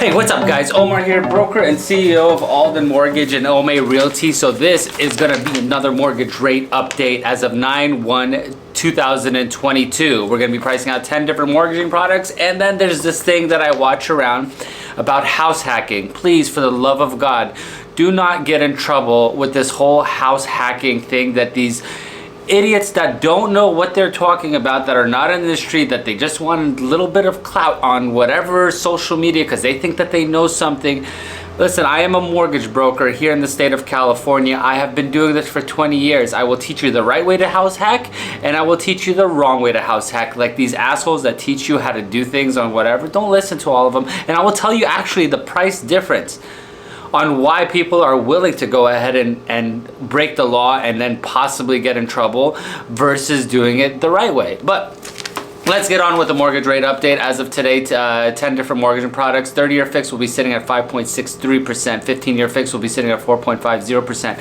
Hey, what's up guys? Omar here, broker and CEO of Alden Mortgage and Ome Realty. So this is gonna be another mortgage rate update as of 9/1/2022. We're gonna be pricing out 10 different mortgaging products, and then there's this thing that I watch around about house hacking. Please, for the love of God, do not get in trouble with this whole house hacking thing that these idiots that don't know what they're talking about, that are not in the industry, that they just want a little bit of clout on whatever social media because they think that they know something. Listen, I am a mortgage broker here in the state of California. I have been doing this for 20 years. I will teach you the right way to house hack, and I will teach you the wrong way to house hack. Like these assholes that teach you how to do things on whatever, don't listen to all of them. And I will tell you actually the price difference on why people are willing to go ahead and break the law and then possibly get in trouble versus doing it the right way. But let's get on with the mortgage rate update. As of today, 10 different mortgaging products. 30-year fix will be sitting at 5.63%. 15-year fix will be sitting at 4.50%.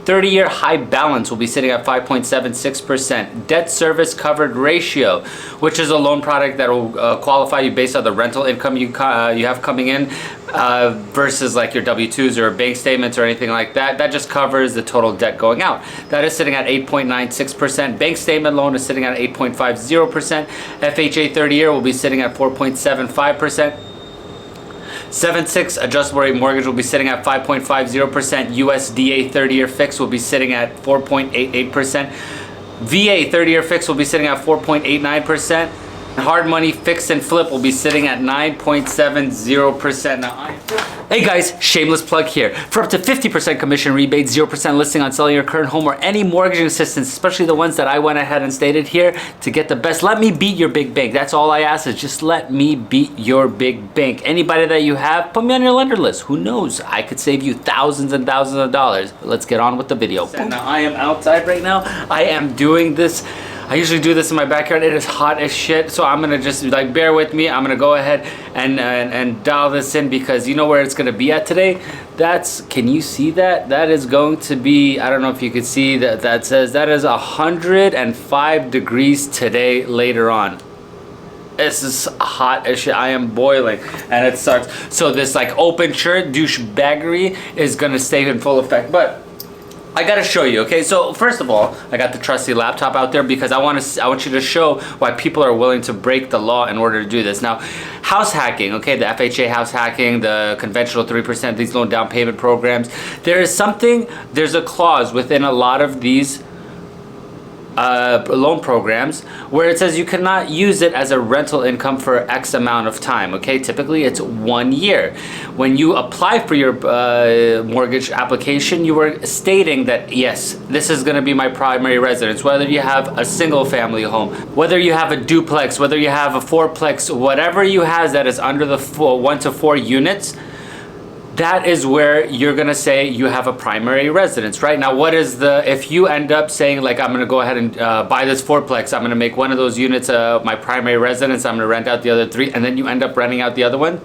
30-year high balance will be sitting at 5.76%. Debt service covered ratio, which is a loan product that will qualify you based on the rental income you have coming in versus like your W-2s or bank statements or anything like that. That just covers the total debt going out. That is sitting at 8.96%. Bank statement loan is sitting at 8.50%. FHA 30-year will be sitting at 4.75%. 7/6 adjustable rate mortgage will be sitting at 5.50%. USDA 30-year fix will be sitting at 4.88%. VA 30-year fix will be sitting at 4.89%. Hard money fix and flip will be sitting at 9.70%. Now, hey guys, shameless plug here. For up to 50% commission rebate, 0% listing on selling your current home, or any mortgaging assistance, especially the ones that I went ahead and stated here, to get the best. Let me beat your big bank. That's all I ask, is just let me beat your big bank. Anybody that you have, put me on your lender list. Who knows? I could save you thousands and thousands of dollars. But let's get on with the video. Now, I am outside right now. I am doing this. I usually do this in my backyard. It is hot as shit, so I'm gonna just like bear with me. I'm gonna go ahead and dial this in, because you know where it's gonna be at today. Can you see that? That is going to be, I don't know if you could see that. That says that is 105 degrees today later on. This is hot as shit. I am boiling, and it sucks. So this like open shirt douchebaggery is gonna stay in full effect, but I gotta show you, okay? So first of all, I got the trusty laptop out there because I want you to show why people are willing to break the law in order to do this. Now, house hacking, okay? The FHA house hacking, the conventional 3%, these loan down payment programs. There's a clause within a lot of these loan programs where it says you cannot use it as a rental income for X amount of time, okay? Typically it's 1 year. When you apply for your mortgage application, you are stating that yes, this is going to be my primary residence, whether you have a single family home, whether you have a duplex, whether you have a fourplex, whatever you have that is under the 1 to 4 units. That is where you're gonna say you have a primary residence, right? Now, if you end up saying like, I'm gonna go ahead and buy this fourplex, I'm gonna make one of those units my primary residence, I'm gonna rent out the other 3, and then you end up renting out the other one?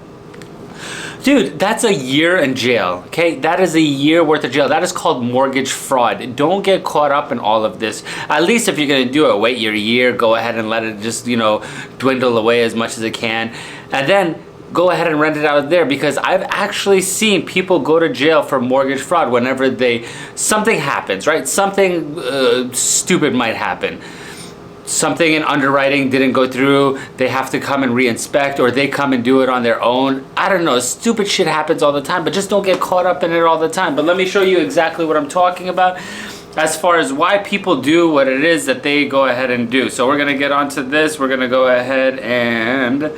Dude, that's a year in jail, okay? That is a year worth of jail. That is called mortgage fraud. Don't get caught up in all of this. At least if you're gonna do it, wait your year, go ahead and let it just, dwindle away as much as it can. And then go ahead and rent it out there, because I've actually seen people go to jail for mortgage fraud whenever something happens, right? Something stupid might happen. Something in underwriting didn't go through, they have to come and re-inspect, or they come and do it on their own. I don't know, stupid shit happens all the time, but just don't get caught up in it all the time. But let me show you exactly what I'm talking about as far as why people do what it is that they go ahead and do. So we're gonna get onto this. We're gonna go ahead and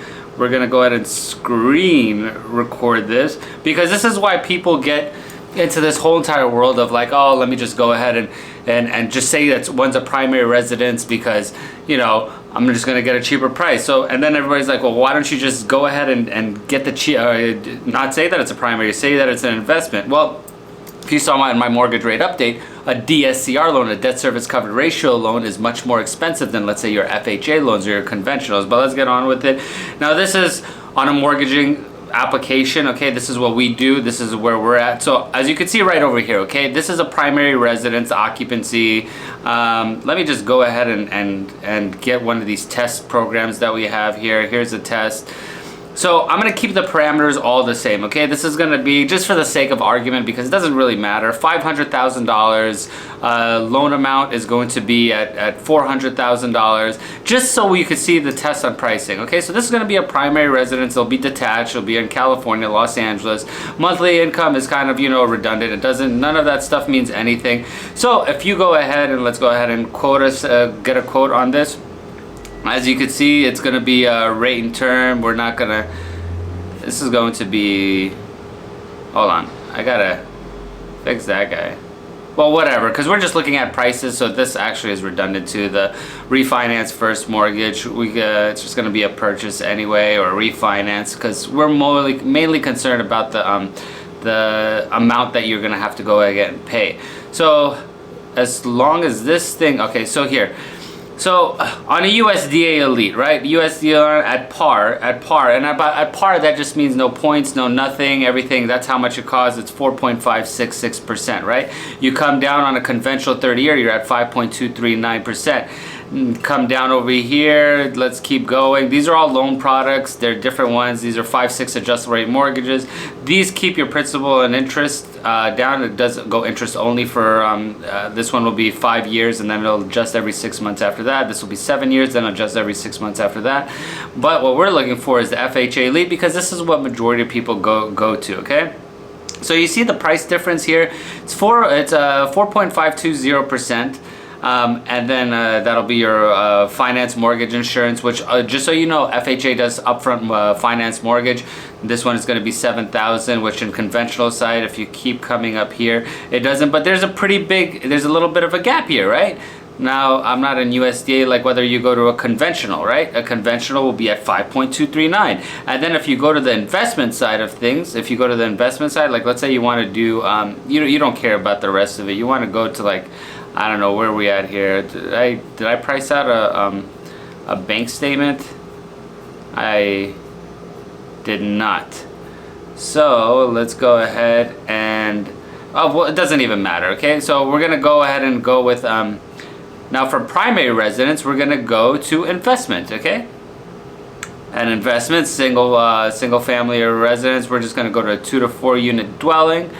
screen record this, because this is why people get into this whole entire world of like, oh, let me just go ahead and just say that one's a primary residence because, I'm just gonna get a cheaper price. So, and then everybody's like, well, why don't you just go ahead and get the not say that it's a primary, say that it's an investment. Well, if you saw my mortgage rate update, a DSCR loan, a debt service covered ratio loan, is much more expensive than, let's say, your FHA loans or your conventionals. But let's get on with it. Now, this is on a mortgaging application, okay? This is what we do. This is where we're at. So as you can see right over here, okay, this is a primary residence occupancy. Let me just go ahead and get one of these test programs that we have here. Here's a test. So I'm going to keep the parameters all the same, okay? This is going to be, just for the sake of argument, because it doesn't really matter, $500,000 loan amount is going to be at $400,000, just so you can see the test on pricing, okay? So this is going to be a primary residence. It'll be detached. It'll be in California, Los Angeles. Monthly income is kind of, you know, redundant. It doesn't, none of that stuff means anything. So if you go ahead and let's go ahead and quote us, get a quote on this. As you can see, it's going to be a rate and term. We're not going to, this is going to be, hold on, I got to fix that guy. Well, whatever, because we're just looking at prices, so this actually is redundant to the refinance first mortgage. It's just going to be a purchase anyway, or refinance, because we're mainly concerned about the amount that you're going to have to go ahead and pay. So as long as this thing, okay, so here. So on a USDA Elite, right? USDA at par, and at par that just means no points, no nothing, everything. That's how much it costs. It's 4.566%, right? You come down on a conventional 30-year, you're at 5.239%. Come down over here, let's keep going. These are all loan products. They're different ones. These are 5/6 adjustable rate mortgages. These keep your principal and interest down. It does go interest only for this one will be 5 years, and then it'll adjust every 6 months after that. This will be 7 years, then adjust every 6 months after that. But what we're looking for is the FHA Elite, because this is what majority of people go to, okay? So you see the price difference here. It's 4.520%. And then that'll be your finance mortgage insurance, which just so you know, FHA does upfront finance mortgage. This one is going to be $7,000, which in conventional side, if you keep coming up here, it doesn't. But there's a little bit of a gap here, right? Now, I'm not in USDA, like whether you go to a conventional, right? A conventional will be at 5.239. And then if you go to the investment side of things, like let's say you want to do, you don't care about the rest of it. You want to go to like, I don't know, where are we at here? Did I price out a bank statement? I did not. So let's go ahead and, oh, well, it doesn't even matter, okay? So we're gonna go ahead and go with, now for primary residence, we're gonna go to investment, okay? And investment, single family or residence, we're just gonna go to a 2 to 4 unit dwelling.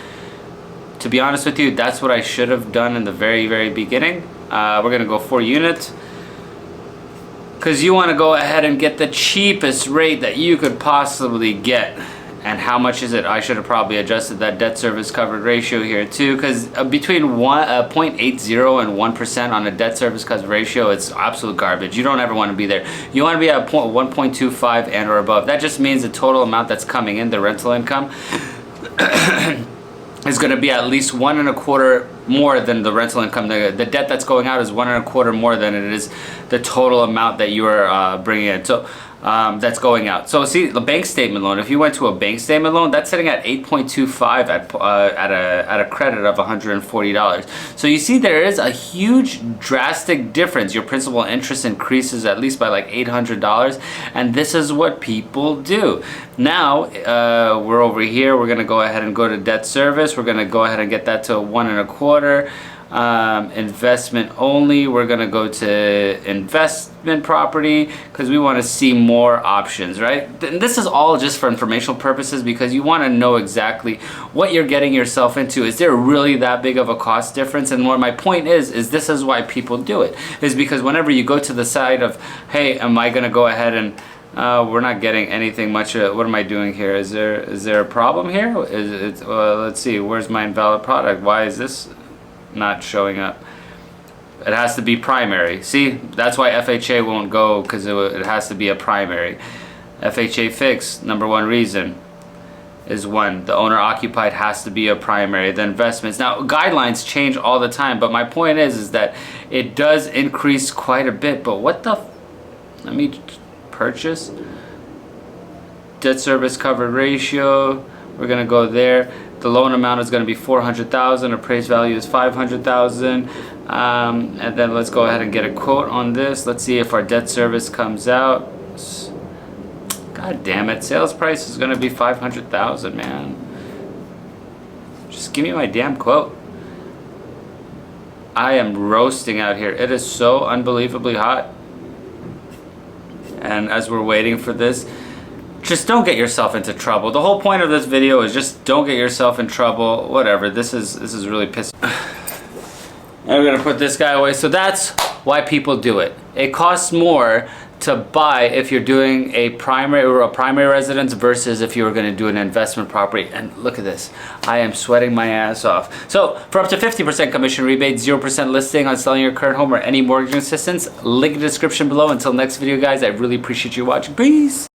To be honest with you, that's what I should have done in the very beginning. We're going to go 4 units. Because you want to go ahead and get the cheapest rate that you could possibly get. And how much is it? I should have probably adjusted that debt service coverage ratio here too. Because between 0.80 and 1% on a debt service coverage ratio, it's absolute garbage. You don't ever want to be there. You want to be at 1.25 and or above. That just means the total amount that's coming in, the rental income, is going to be at least 1.25 more than the rental income. The debt that's going out is 1.25 more than it is the total amount that you are bringing in. So that's going out. So see, the bank statement loan, if you went to a bank statement loan, that's sitting at 8.25 at a credit of $140. So you see there is a huge drastic difference. Your principal interest increases at least by like $800, and this is what people do. Now we're over here, we're gonna go ahead and go to debt service. We're gonna go ahead and get that to 1.25. Investment only, we're gonna go to investment property because we want to see more options, right? This is all just for informational purposes, because you want to know exactly what you're getting yourself into. Is there really that big of a cost difference? And what my point is this is why people do it, is because whenever you go to the side of, hey, am I gonna go ahead and we're not getting anything much. What am I doing here? Is there a problem here? Let's see, where's my invalid product? Why is this not showing up? It has to be primary. See, that's why FHA won't go, because it has to be a primary. FHA fixed, number one reason is the owner occupied has to be a primary. The investments, now guidelines change all the time, but my point is that it does increase quite a bit. But what the let me purchase debt service coverage ratio, we're gonna go there. The loan amount is going to be $400,000. Appraised value is $500,000. And then let's go ahead and get a quote on this. Let's see if our debt service comes out. God damn it! Sales price is going to be $500,000, man. Just give me my damn quote. I am roasting out here. It is so unbelievably hot. And as we're waiting for this, just don't get yourself into trouble. The whole point of this video is just don't get yourself in trouble. Whatever. This is really pissing. And we're gonna put this guy away. So that's why people do it. It costs more to buy if you're doing a primary residence versus if you were going to do an investment property. And look at this, I am sweating my ass off. So for up to 50% commission rebate, 0% listing on selling your current home or any mortgage assistance, link in the description below. Until next video, guys, I really appreciate you watching. Peace.